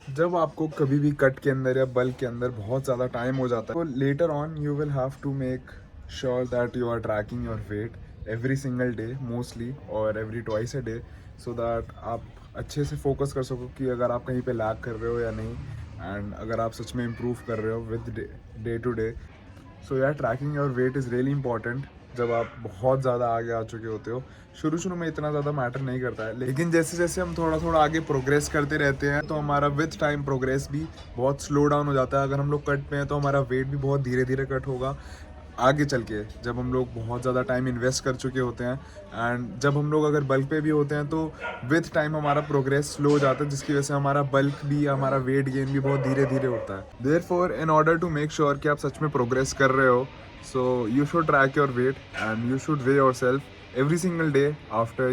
जब आपको कभी भी कट के अंदर या बल्क के अंदर बहुत ज़्यादा टाइम हो जाता है तो later on you will have to make sure that you are tracking your weight every single day mostly और every twice a day so that आप अच्छे से फोकस कर सको कि अगर आप कहीं पे लैग कर रहे हो या नहीं एंड अगर आप सच में इम्प्रूव कर रहे हो विद डे टू डे। सो यार trekking your wait is really important जब आप बहुत ज़्यादा आगे आ चुके होते हो। शुरू शुरू में इतना ज़्यादा मैटर नहीं करता है, लेकिन जैसे जैसे हम थोड़ा थोड़ा आगे प्रोग्रेस करते रहते हैं तो हमारा विथ टाइम प्रोग्रेस भी बहुत स्लो डाउन हो जाता है। अगर हम लोग कट पे हैं तो हमारा वेट भी बहुत धीरे धीरे कट होगा आगे चल के, जब हम लोग बहुत ज़्यादा टाइम इन्वेस्ट कर चुके होते हैं। एंड जब हम लोग अगर बल्क पे भी होते हैं तो विथ टाइम हमारा प्रोग्रेस स्लो हो जाता है, जिसकी वजह से हमारा बल्क भी, हमारा वेट गेन भी बहुत धीरे धीरे होता है। Therefore in order to make sure कि आप सच में प्रोग्रेस कर रहे हो, so you should track your weight and you should weigh yourself every single day after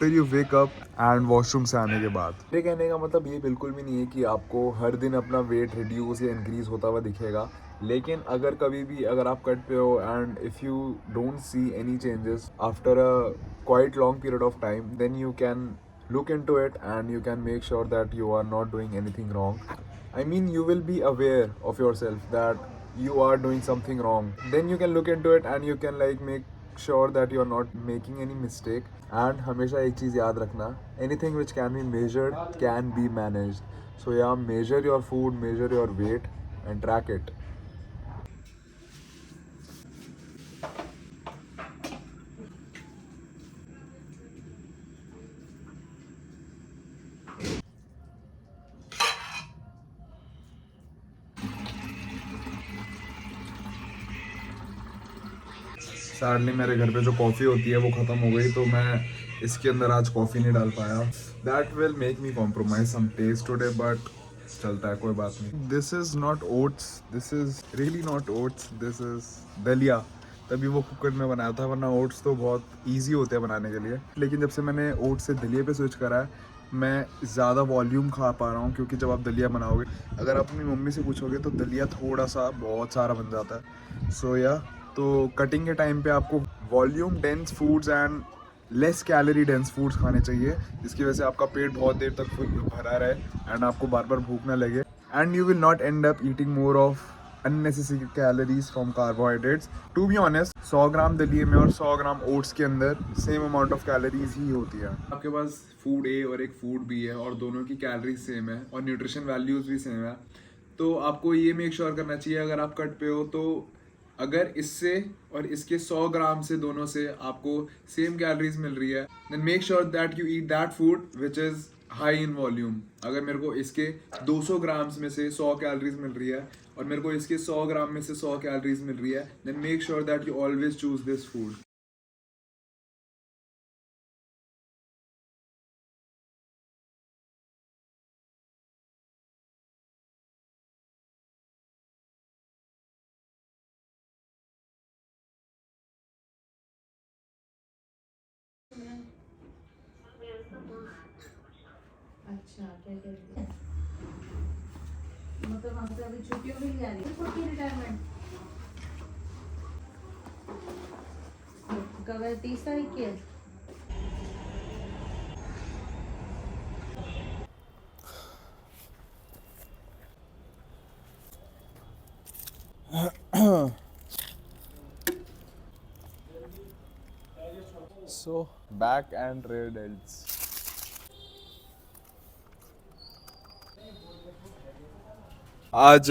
you wake up and washroom से आने के बाद। मेरे कहने का मतलब ये बिल्कुल भी नहीं है कि आपको हर दिन अपना वेट रिड्यूस या इंक्रीज होता हुआ दिखेगा, लेकिन अगर कभी भी अगर आप कट पे हो and if you don't see any changes after a quite long period of time, then you can look into it and you can make sure that you are not doing anything wrong. I mean, you will be aware of yourself that you are doing something wrong. Then you can look into it and you can like make sure that you are not making any mistake. And हमेशा एक चीज़ याद रखना, anything which can be measured can be managed. So yeah, measure your food, measure your weight and track it. Sadly मेरे घर पे जो coffee होती है वो ख़त्म हो गई, तो मैं इसके अंदर आज कॉफ़ी नहीं डाल पाया। That will make me compromise some taste today, but चलता है, कोई बात नहीं। This is not oats, this is really not oats, this is daliya. तभी वो कुकर में बनाया था, वरना ओट्स तो बहुत ईजी होते हैं बनाने के लिए। लेकिन जब से मैंने ओट्स से दलिया पे स्विच करा है, मैं ज़्यादा वॉल्यूम खा पा रहा हूँ, क्योंकि जब आप दलिया बनाओगे, अगर आप अपनी मम्मी से पूछोगे तो दलिया थोड़ा सा बहुत सारा बन जाता है। सो या तो कटिंग के टाइम पे आपको volume dense foods and less calorie dense foods खाने चाहिए, जिसकी वजह से आपका पेट बहुत देर तक भरा रहे एंड आपको बार बार भूख ना लगे, and you will not end up eating more of unnecessary calories from carbohydrates. To be honest, 100 gram दलिए में और 100 ग्राम ओट्स के अंदर सेम अमाउंट ऑफ कैलोरीज ही होती है। आपके पास फूड ए और एक फूड बी है और दोनों की कैलोरीज सेम है और न्यूट्रिशन वैल्यूज भी सेम है, तो आपको ये मेक श्योर करना चाहिए अगर आप कट पे हो तो अगर इससे और इसके 100 ग्राम से दोनों से आपको सेम कैलोरीज मिल रही है, then make sure that you eat that food which is high in volume. अगर मेरे को इसके 200 ग्राम्स में से 100 कैलोरीज मिल रही है और मेरे को इसके 100 ग्राम में से 100 कैलोरीज मिल रही है, then make sure that you always choose this food. अच्छा क्या कहते हैं, मतलब हमसे अभी छुट्टियों में जा रही है खुद की रिटायरमेंट कब है, 30 तारीख की है। So back and rear delts. आज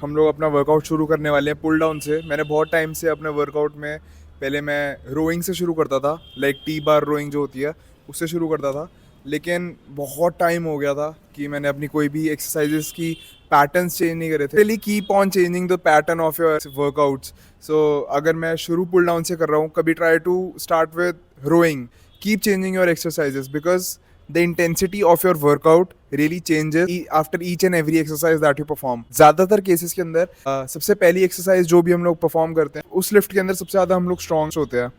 हम लोग अपना वर्कआउट शुरू करने वाले हैं पुल डाउन से। मैंने बहुत टाइम से अपने वर्कआउट में, पहले मैं रोइंग से शुरू करता था, लाइक टी बार रोइंग जो होती है उससे शुरू करता था, लेकिन बहुत टाइम हो गया था कि मैंने अपनी कोई भी एक्सरसाइजेस की पैटर्न्स चेंज नहीं करे थे। Really keep on changing the pattern of your workouts. So अगर मैं शुरू पुल डाउन से कर रहा हूँ, कभी try to start with rowing, keep changing your exercises because the intensity of your workout really changes after each and every exercise that you perform. ज़्यादातर cases के अंदर सबसे पहली एक्सरसाइज जो भी हम लोग परफॉर्म करते हैं उस लिफ्ट के अंदर सबसे ज़्यादा हम लोग स्ट्रॉन्ग होते हैं।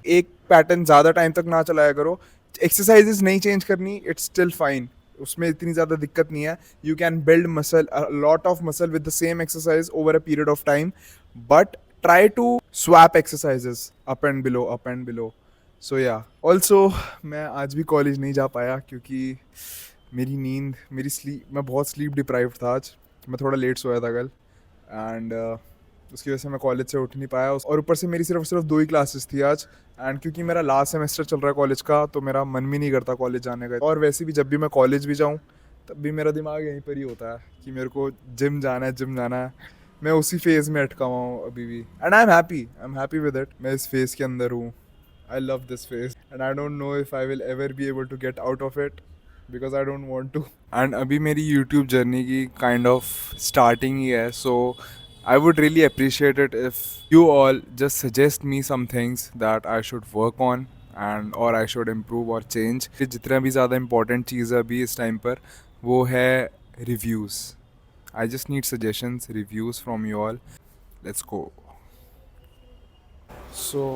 एक पैटर्न ज़्यादा टाइम तक ना चलाया करो। एक्सरसाइजेस नहीं चेंज करनी, इट्स स्टिल फाइन, उसमें इतनी ज़्यादा दिक्कत नहीं है। You can build muscle, lot of muscle with the same exercise over a period of time, but try to swap exercises up and below, up and below. So yeah also मैं आज भी college नहीं जा पाया क्योंकि मेरी नींद मेरी स्लीप मैं बहुत स्लीप डिप्राइव्ड था आज। मैं थोड़ा लेट सोया था कल एंड उसकी वजह से मैं कॉलेज से उठ नहीं पाया और ऊपर से मेरी सिर्फ सिर्फ 2 ही क्लासेस थी आज। एंड क्योंकि मेरा लास्ट सेमेस्टर चल रहा है कॉलेज का तो मेरा मन भी नहीं करता कॉलेज जाने का। और वैसे भी जब भी मैं कॉलेज भी जाऊँ तब भी मेरा दिमाग यहीं पर ही होता है कि मेरे को जिम जाना है। मैं उसी फेज़ में अटका हुआ हूँ अभी भी and I am happy with it. मैं इस फेज़ के अंदर हूँ। I love this phase and I don't know if I will ever be able to get out of it because I don't want to. And अभी मेरी YouTube journey की kind of starting ही है, so I would really appreciate it if you all just suggest me some things that I should work on and or I should improve or change. कि जितना भी ज़्यादा important चीज़ है अभी इस time पर वो है reviews. I just need suggestions, reviews from you all. Let's go. So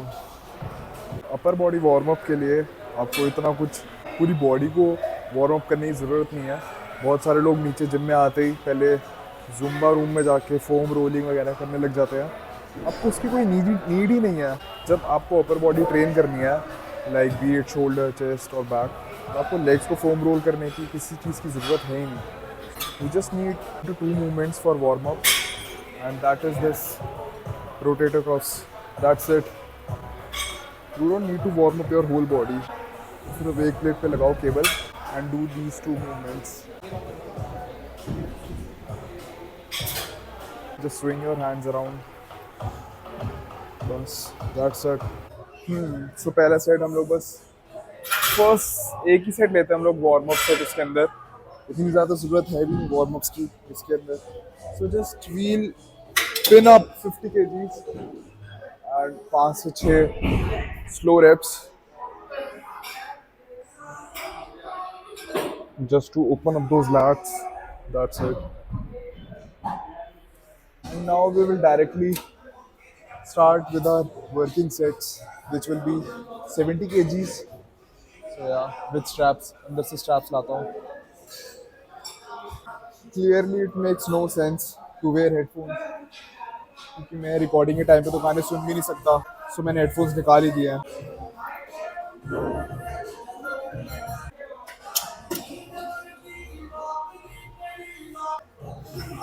upper body warm up के लिए आपको इतना कुछ पूरी बॉडी को वार्म अप करने की ज़रूरत नहीं है। बहुत सारे लोग नीचे जिम में आते ही पहले जुम्बा रूम में जाके फोम रोलिंग वगैरह करने लग जाते हैं। आपको उसकी कोई नीड ही नहीं है। जब आपको अपर बॉडी ट्रेन करनी है like B it shoulder chest और बैक तो आपको लेग्स को फोम रोल करने की किसी चीज़ की ज़रूरत है ही नहीं। You just need to movements for warm up and that is this rotator cross. That's it. You don't need to warm up your whole body. सिर्फ एक प्लेट पे लगाओ cable and do these 2 movements. Just swing your hands around. बस that's it. So पहला set हम लोग बस first एक ही सेट लेते हैं हम लोग वार्म अप सेट। इसके अंदर इतनी ज़्यादा ज़रूरत है भी नहीं वार्म अप्स की इसके अंदर। So just wheel pin up 50 kgs and 5 से 6 slow reps just to open up those lats. That's it. And now we will directly start with our working sets, which will be 70 kgs. So yeah, with straps. अंदर से straps लाता हूँ. Clearly, it makes no sense to wear headphones क्योंकि मैं recording के time पे तो गाने सुन भी नहीं सकता. So मैंने headphones निकाल ही दिए हैं.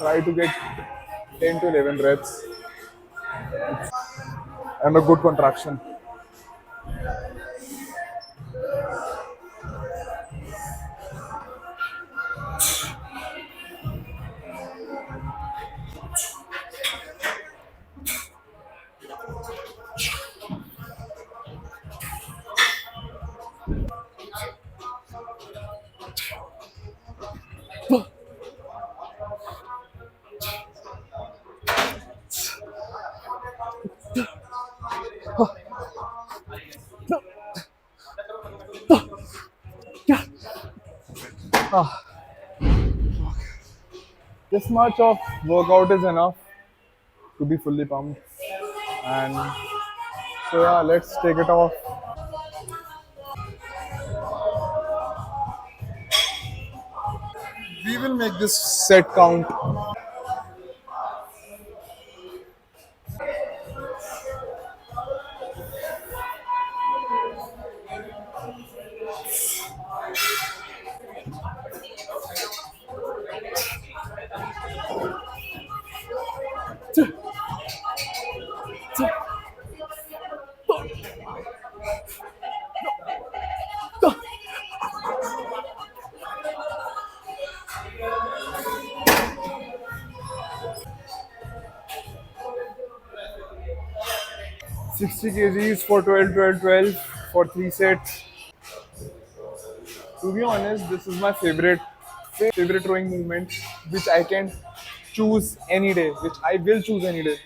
Try to get 10 to 11 reps and a good contraction. This much of workout is enough to be fully pumped. And so yeah, let's take it off. We will make this set count. Sixty kgs for 12, 12, 12 for 3 sets. To be honest, this is my favorite rowing movement, which I can choose any day, which I will choose any day.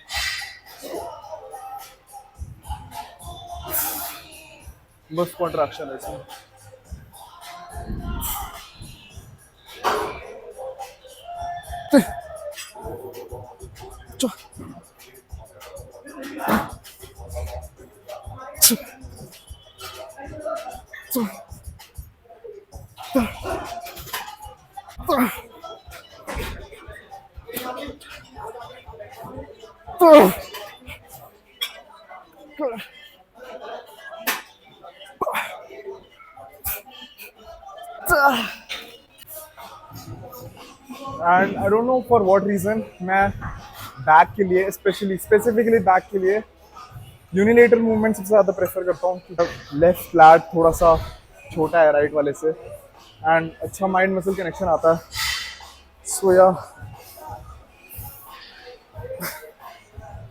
बस contraction है इसमें. And I don't know for what reason मैं back के लिए specifically back के लिए unilateral movement सबसे ज़्यादा प्रेफर करता हूँ क्योंकि लेफ्ट फ्लैट थोड़ा सा छोटा है राइट वाले से एंड अच्छा माइंड मसल कनेक्शन आता है. सो या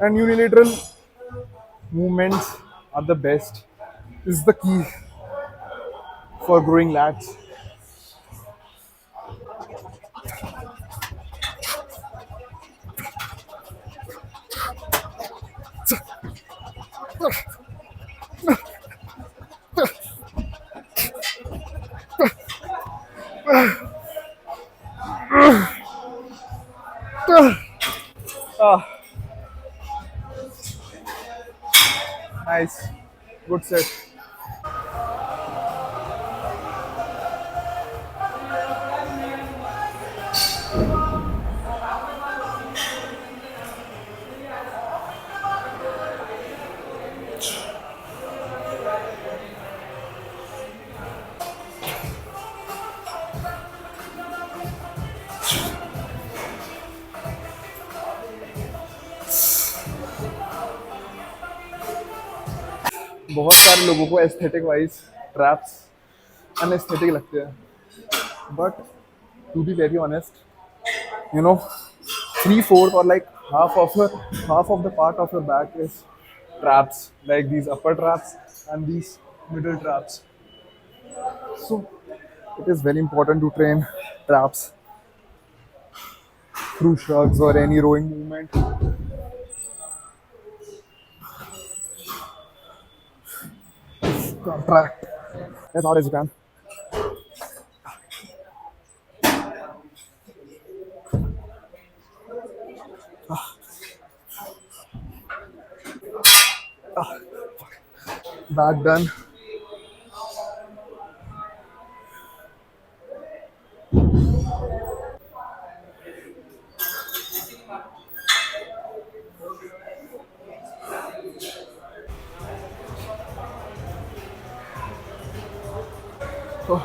and unilateral movements are the best is the key for growing lats. Ah, nice, good set. बहुत सारे लोगों को एस्थेटिक वाइज ट्रैप्स अनएस्थेटिक लगते हैं but to be very honest you know 3/4 or like half of the part of your back is traps like these upper traps and these middle traps. So it is very important to train traps through shrugs or any rowing movement. Contract as hard as you can. Back done. Oh.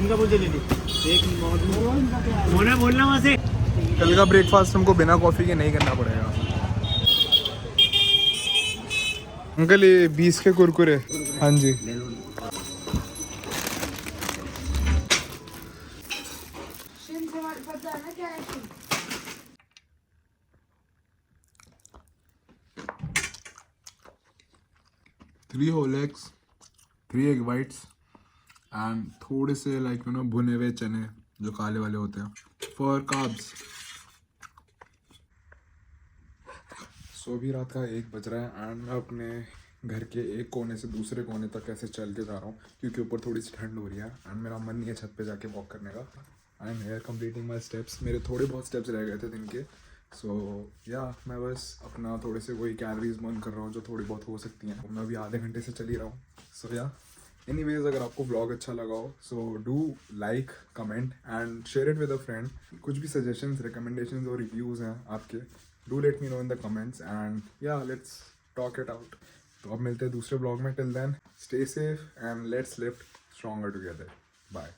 उनका मुझे ले ली एक मोना बोलना वहाँ से. कल का breakfast हमको बिना कॉफ़ी के नहीं करना पड़ेगा. अंकल ये 20 के कुरकुरे. हाँ जी. Three whole eggs, 3 egg whites and थोड़े से like you know भुने हुए चने जो काले वाले होते हैं for carbs. सो अभी रात का 1 बज रहा है एंड मैं अपने घर के एक कोने से दूसरे कोने तक ऐसे चल के जा रहा हूँ क्योंकि ऊपर थोड़ी सी ठंड हो रही है एंड मेरा मन नहीं है छत पे जाके वॉक करने का. I am here completing my steps. मेरे थोड़े बहुत स्टेप्स रह गए थे दिन के. सो या मैं बस अपना थोड़े से वही कैलोरीज बर्न कर रहा हूँ जो थोड़ी बहुत हो सकती हैं. मैं अभी आधे घंटे से चल ही रहा हूँ. सो या एनीवेज अगर आपको व्लॉग अच्छा लगा हो so do like comment and share it with a friend. कुछ भी सजेशंस रिकमेंडेशंस और रिव्यूज़ हैं आपके, do let me know in the comments and या लेट्स टॉक इट आउट. तो अब मिलते हैं दूसरे ब्लॉग में. Till then stay safe and let's lift stronger together. Bye.